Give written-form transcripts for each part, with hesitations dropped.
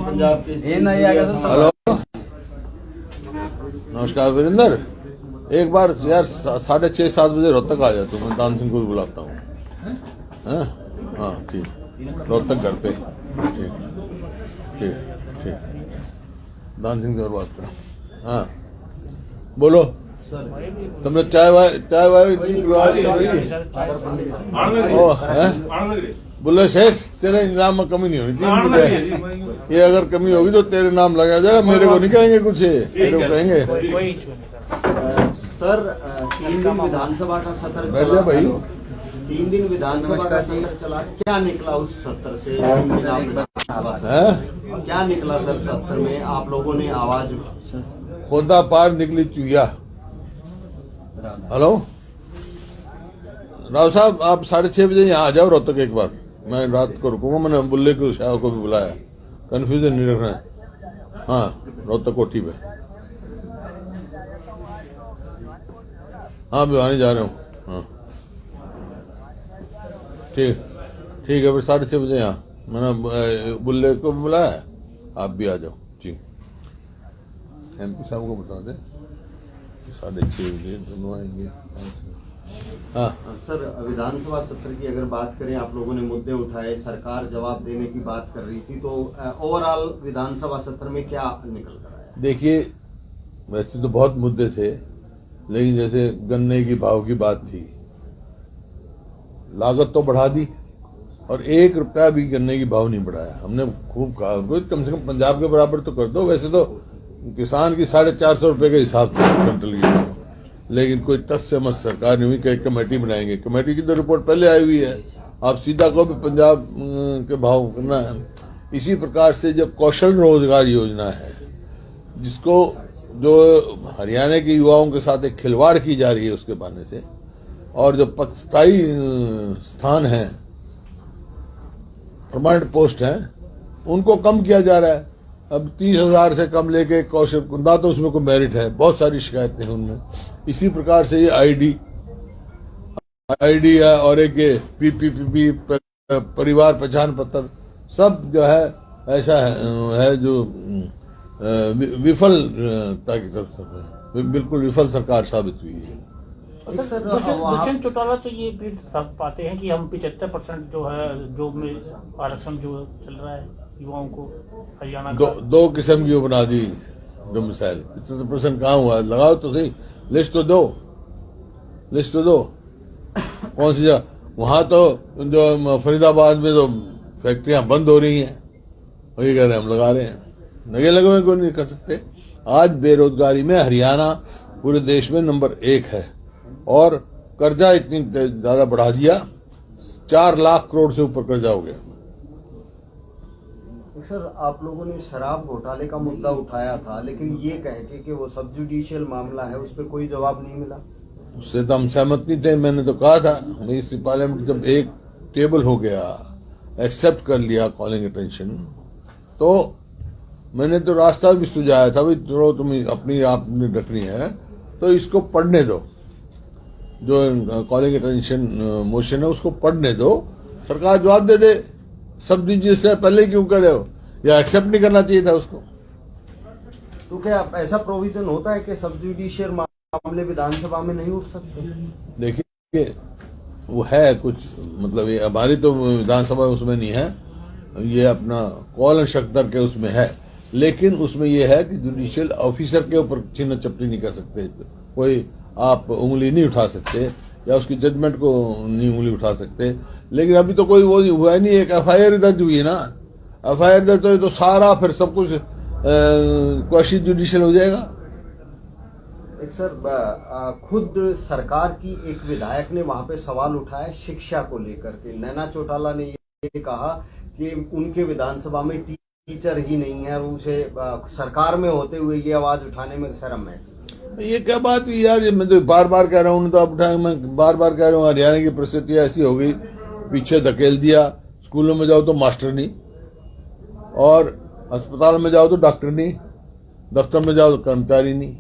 पंजाब के हेलो, नमस्कार वीरेंद्र। एक बार यार 6:30-7 बजे रोहतक आ जाता हूँ। मैं दान सिंह को भी बुलाता हूँ। हाँ ठीक, रोहतक घर पे। ठीक ठीक ठीक, दान सिंह से और बात करो। हाँ बोलो। तुमने चाय वाय बोले शेख, तेरे इंतजाम में कमी नहीं होनी चाहिए। ये अगर कमी होगी तो तेरे नाम लगा जाएगा। मेरे को नहीं कहेंगे कुछ, मेरे को कहेंगे। सर 3 दिन विधानसभा का सत्र बैठ जा चला भाई। 3 दिन विधानसभा का सत्र चला, क्या निकला उस सत्र से? क्या निकला सर सत्र में? आप लोगों ने आवाज खोदा पार निकली चुया। हेलो राव साहब, आप 6:30 बजे यहाँ आ जाओ रोहतक एक बार। मैं रात को रुकूंगा। मैंने बुल्ले को शाह को भी बुलाया। कंफ्यूजन नहीं रखना है। हाँ रोहतक कोठी पे। हाँ भिवानी जा रहा हूँ। हाँ ठीक ठीक है, फिर 6:30 बजे यहाँ। मैंने बुल्ले को भी बुलाया, आप भी आ जाओ जी। MP साहब को बता दे 6:30 बजे दोनों आएंगे। हाँ सर, विधानसभा सत्र की अगर बात करें, आप लोगों ने मुद्दे उठाए, सरकार जवाब देने की बात कर रही थी, तो ओवरऑल विधानसभा सत्र में क्या निकल कर आया? देखिए, वैसे तो बहुत मुद्दे थे, लेकिन जैसे गन्ने की भाव की बात थी, लागत तो बढ़ा दी और 1 रुपया भी गन्ने की भाव नहीं बढ़ाया। हमने खूब कहा कम से कम पंजाब के बराबर तो कर दो। वैसे तो किसान की 450 रुपए के हिसाब से क्विंटल की भाव, लेकिन कोई टस से मत सरकार नहीं हुई। कई कमेटी बनाएंगे, कमेटी की तो रिपोर्ट पहले आई हुई है। आप सीधा को भी पंजाब के भाव करना है। इसी प्रकार से जब कौशल रोजगार योजना है, जिसको जो हरियाणा के युवाओं के साथ एक खिलवाड़ की जा रही है उसके बहाने से, और जो स्थायी स्थान है, परमानेंट पोस्ट है, उनको कम किया जा रहा है। अब 30,000 से कम लेके कौशल ना तो उसमें कोई मेरिट है। बहुत सारी शिकायतें हैं उनमें। इसी प्रकार से ये आईडी है और एक ये PPP परिवार पहचान पत्र, सब जो है ऐसा है जो विफलता की तरफ से बिल्कुल विफल सरकार साबित हुई है। दुष्यंत चौटाला तो ये भी पाते हैं कि हम 75% जो है जो में आरक्षण जो चल रहा है युवाओं को हरियाणा दो किस्म की बना दी डोमिसाइल। 75% कहाँ हुआ? लगाओ तो सही, लिस्ट तो दो कौन सी जगह? वहां तो जो फरीदाबाद में तो फैक्ट्रियां बंद हो रही हैं, वही कह रहे हैं हम लगा रहे हैं। नगे लगे हुए कोई नहीं कर सकते। आज बेरोजगारी में हरियाणा पूरे देश में नंबर 1 है और कर्जा इतनी ज्यादा बढ़ा दिया, 4 लाख करोड़ से ऊपर कर्जा हो गया। सर, आप लोगों ने शराब घोटाले का मुद्दा उठाया था, लेकिन ये कह के कि वो सब जुडिशियल मामला है, उस पर कोई जवाब नहीं मिला। उससे तो हम सहमत नहीं थे। मैंने तो कहा था, इस पार्लियामेंट जब एक टेबल हो गया, एक्सेप्ट कर लिया कॉलिंग अटेंशन, तो मैंने तो रास्ता भी सुझाया था, भाई चलो तुम अपनी आपने रखनी है तो इसको पढ़ने दो, जो कॉलिंग अटेंशन मोशन है उसको पढ़ने दो, सरकार जवाब दे दे। सब से पहले क्यों कर रहे हो? या एक्सेप्ट नहीं करना चाहिए था उसको? तो क्या ऐसा प्रोविजन होता है कि सब जुडिशियल मामले विधानसभा में नहीं उठ सकते? देखिए, वो है कुछ, मतलब ये हमारी तो विधानसभा उसमें नहीं है, ये अपना कॉल एंड शक्तर के उसमें है, लेकिन उसमें ये है कि जुडिशियल ऑफिसर के ऊपर छीना चपटी नहीं कर सकते। कोई आप उंगली नहीं उठा सकते या उसकी जजमेंट को नहीं उंगली उठा सकते। लेकिन अभी तो कोई वो हुआ ही नहीं। एक FIR दर्ज हुई है ना, FIR दर्ज तो सारा फिर सब कुछ क्वेश्चन जुडिशियल हो जाएगा। एक सर, खुद सरकार की एक विधायक ने वहां पे सवाल उठाया शिक्षा को लेकर के। नैना चौटाला ने ये कहा कि उनके विधानसभा में टीचर ही नहीं है और उसे सरकार में होते हुए ये आवाज उठाने में शर्म है। ये क्या बात हुई यार? मैं तो बार बार कह रहा हूँ, तो आप उठाए, मैं बार बार कह रहा हूँ, हरियाणा की परिस्थिति ऐसी हो गई, पीछे धकेल दिया। स्कूलों में जाओ तो मास्टर नहीं, और अस्पताल में जाओ तो डॉक्टर नहीं, दफ्तर में जाओ तो कर्मचारी नहीं।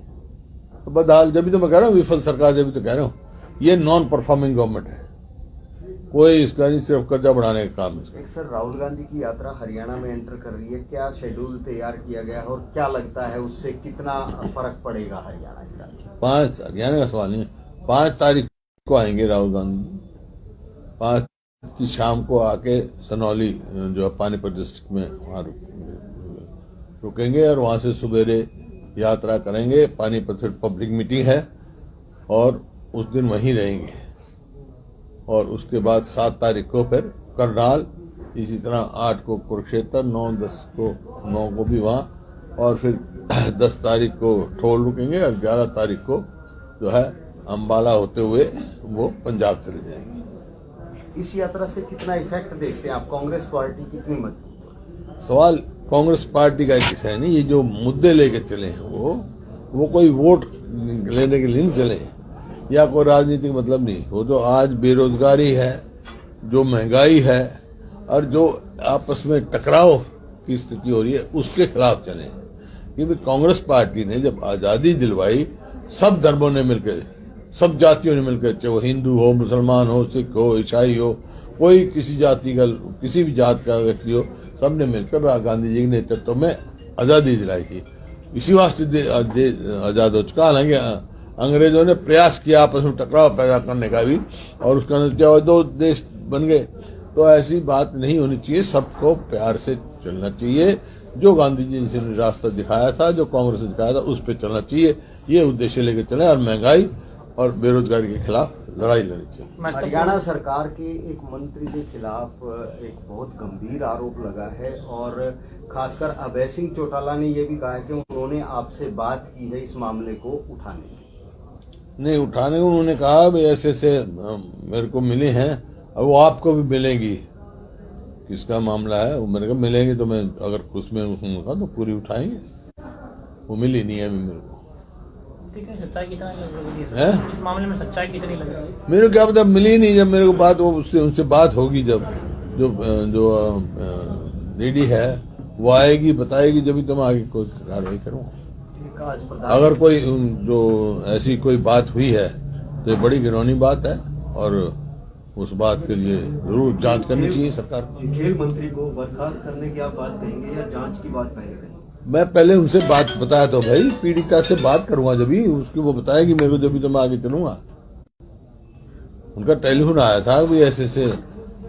तो बदहाल, जब भी तो मैं कह रहा हूँ विफल सरकार, जब भी तो कह रहा हूँ ये नॉन परफॉर्मिंग गवर्नमेंट है। कोई इसका नहीं, सिर्फ कर्जा बढ़ाने का काम है। एक सर, राहुल गांधी की यात्रा हरियाणा में एंटर कर रही है, क्या शेड्यूल तैयार किया गया है और क्या लगता है उससे कितना फर्क पड़ेगा हरियाणा का? हरियाणा का सवाल नहीं है, 5 तारीख को आएंगे राहुल गांधी। 5 की शाम को आके सनौली जो है पानीपत डिस्ट्रिक्ट में वहाँ रुकेंगे और वहाँ से सवेरे यात्रा करेंगे। पानीपत फिर पब्लिक मीटिंग है और उस दिन वहीं रहेंगे। और उसके बाद 7 तारीख को फिर करनाल, इसी तरह 8 को कुरुक्षेत्र, 9 को भी वहाँ, और फिर 10 तारीख को ठोल रुकेंगे और 11 तारीख को जो है अम्बाला होते हुए वो पंजाब चले जाएंगे। इस यात्रा से कितना इफेक्ट देखते हैं आप? कांग्रेस पार्टी कितनी मजबूत? सवाल कांग्रेस पार्टी का किसा है नहीं, ये जो मुद्दे लेके चले हैं वो कोई वोट लेने के लिए नहीं चले हैं या कोई राजनीतिक मतलब नहीं। वो जो आज बेरोजगारी है, जो महंगाई है और जो आपस में टकराव की स्थिति हो रही है, उसके खिलाफ चले हैं। क्योंकि कांग्रेस पार्टी ने जब आजादी दिलवाई, सब धर्मों ने मिलकर, सब जातियों ने मिलकर, चाहे वो हिंदू हो, मुसलमान हो, सिख हो, ईसाई हो, कोई किसी जाति का, किसी भी जात का व्यक्ति हो, सबने मिलकर गांधी जी के नेतृत्व में आजादी दिलाई थी। इसी वास्ते आजाद हो चुका। हालांकि अंग्रेजों ने प्रयास किया आपस में टकराव पैदा करने का भी, और उसका नतीजा 2 देश बन गए। तो ऐसी बात नहीं होनी चाहिए, सबको प्यार से चलना चाहिए। जो गांधी जी ने रास्ता दिखाया था, जो कांग्रेस ने दिखाया था, उस पर चलना चाहिए। ये उद्देश्य लेकर चले और महंगाई और बेरोजगारी के खिलाफ लड़ाई लड़नी चाहिए। हरियाणा सरकार के एक मंत्री के खिलाफ एक बहुत गंभीर आरोप लगा है और खासकर अभय सिंह चौटाला ने यह भी कहा है कि उन्होंने आपसे बात की है इस मामले को उठाने की। नहीं उठाने को, उन्होंने कहा भाई ऐसे मेरे को मिले हैं और वो आपको भी मिलेंगी। किसका मामला है? वो मेरे को मिलेंगे तो मैं अगर उसमें हूँ तो पूरी उठाएंगे। वो मिली नहीं है अभी मेरे को। सच्चाई कितना है इस मामले में? सच्चाई कितनी लग रही है? मेरे को क्या पता, मिली नहीं। जब मेरे को बात, वो उनसे बात होगी, जब जो लेडी है वो आएगी, बताएगी, जब भी तो मैं आगे कोई कार्रवाई करूँगा। अगर कोई जो ऐसी कोई बात हुई है तो ये बड़ी घिनौनी बात है और उस बात के लिए जरूर जांच करनी चाहिए सरकार को। खेल मंत्री को बर्खास्त करने की आप बात कहेंगे या जांच की बात पहले करेंगे? मैं पहले उनसे बात बताया तो भाई, पीड़िता से बात करूंगा जब भी उसकी वो बताएगी मेरे को, जब भी तो मैं आगे चलूंगा। उनका टेलीफोन आया था कि ऐसे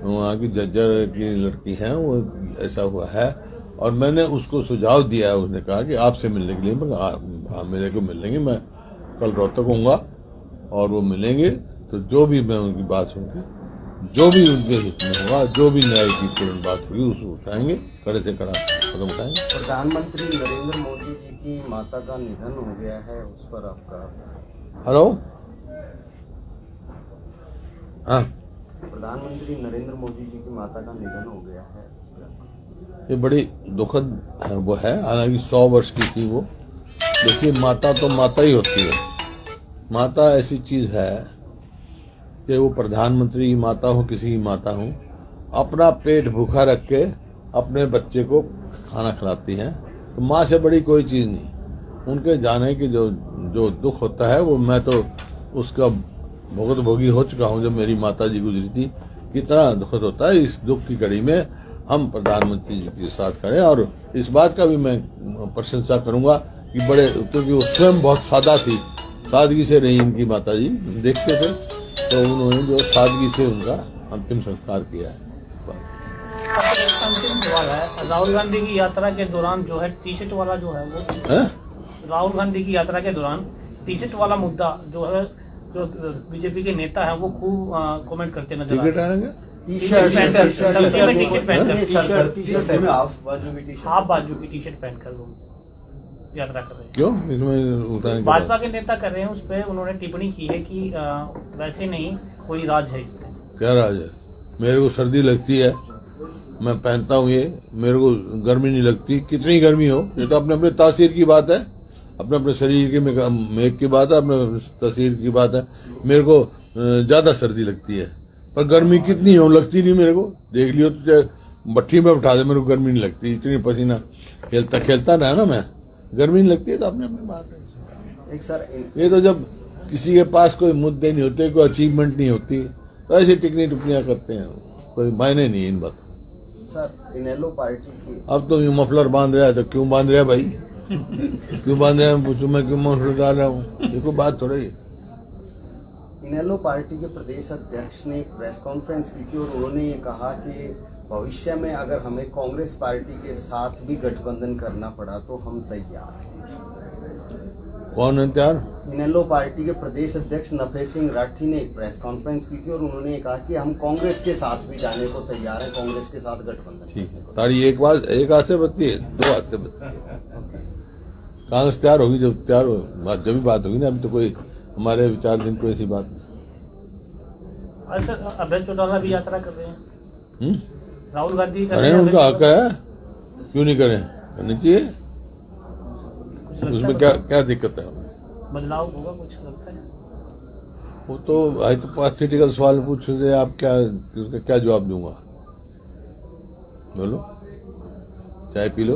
वहाँ की जज्जर की लड़की है, वो ऐसा हुआ है, और मैंने उसको सुझाव दिया है। उसने कहा कि आपसे मिलने के लिए मेरे को मिल लेंगे, मैं कल रोहतक होऊंगा और वो मिलेंगे, तो जो भी मैं उनकी बात सुनूंगी, जो भी उनके हित में होगा, जो भी न्याय की तुरंत बात होगी उसको उठाएंगे, कड़े से कड़ा कदम उठाएंगे। प्रधानमंत्री नरेंद्र मोदी जी की माता का निधन हो गया है, उस पर आपका? हेलो, हाँ, प्रधानमंत्री नरेंद्र मोदी जी की माता का निधन हो गया है, ये बड़ी दुखद वो है। हालांकि 100 वर्ष की थी वो। देखिए, माता तो माता ही होती है। माता ऐसी चीज है कि वो प्रधानमंत्री की माता हो, किसी की माता हो, अपना पेट भूखा रख के अपने बच्चे को खाना खिलाती हैं। तो माँ से बड़ी कोई चीज नहीं। उनके जाने की जो दुख होता है, वो मैं तो उसका भुगत भोगी हो चुका हूँ। जब मेरी माता जी गुजरी थी, कितना दुखद होता है। इस दुख की घड़ी में हम प्रधानमंत्री जी के साथ खड़े, और इस बात का भी मैं प्रशंसा करूंगा कि बड़े, क्योंकि वो स्वयं बहुत सादा थी, सादगी से रही इनकी माता जी, देखते थे, तो उन्होंने जो सादगी से उनका अंतिम संस्कार किया है। अंतिम सवाल है, राहुल गांधी की यात्रा के दौरान जो है टी शर्ट वाला जो है वो राहुल गांधी की यात्रा के दौरान टी शर्ट वाला मुद्दा जो है, जो बीजेपी के नेता है वो खूब कमेंट करते नजर आ रहे हैं। हाफ बाजू की टी शर्ट पहनकर लोग यात्रा कर रहे हैं। क्यों? इसमें भाजपा के नेता कर रहे हैं, उस पर उन्होंने टिप्पणी की है कि वैसे नहीं, कोई राज है इसमें। क्या राज है? मेरे को सर्दी लगती है, मैं पहनता हूँ ये, मेरे को गर्मी नहीं लगती। कितनी गर्मी हो, ये तो अपने अपने तासीर की बात है, अपने अपने शरीर के मेघ की बात है, अपने तासीर की बात है। मेरे को ज्यादा सर्दी लगती है, पर गर्मी कितनी हो, लगती नहीं मेरे को। देख लियो तो भट्टी में उठा दे, मेरे को गर्मी नहीं लगती। इतनी पसीना खेलता रहा ना मैं, गर्मी नहीं लगती है। तो अपने अपनी बात है। एक सर, ये तो जब किसी के पास कोई मुद्दे नहीं होते, कोई अचीवमेंट नहीं होती, तो ऐसी टिकनी टिप्पणियां करते हैं, कोई मायने नहीं है इन बातों। सर इनेलो पार्टी की अब तो ये मफलर बांध रहा है, तो क्यों बांध रहा है भाई? क्यों बांध रहा है पूछू, मैं क्यों मफलर डाल रहा हूँ? ये कोई बात थोड़ी है। इनेलो पार्टी के प्रदेश अध्यक्ष ने एक प्रेस कॉन्फ्रेंस की थी और उन्होंने ये कहा कि भविष्य में अगर हमें कांग्रेस पार्टी के साथ भी गठबंधन करना पड़ा तो हम तैयार हैं। कौन है तैयार? इनेलो पार्टी के प्रदेश अध्यक्ष नफे सिंह राठी ने एक प्रेस कॉन्फ्रेंस की थी और उन्होंने ये कहा कि हम कांग्रेस के साथ भी जाने को तैयार हैं, कांग्रेस के साथ गठबंधन। ठीक है, ताड़ी एक हाथ से बचती है, दो हाथ से बचती है। कांग्रेस तैयार होगी जब तैयार हो, जब भी बात होगी ना। अभी तो कोई हमारे विचार दिन कोई ऐसी बात नहीं। सर अभय चौटाला भी यात्रा कर रहे हैं, राहुल गांधी कर अरे रहे हैं, उनका अभय हक है, क्यों नहीं करें? करनी चाहिए। कुछ लगता उसमें है क्या दिक्कत है? बदलाव होगा, कुछ लगता है? वो तो हाइपोथेटिकल सवाल पूछ रहे, आप क्या उसका क्या जवाब दूंगा? बोलो, चाय पी लो।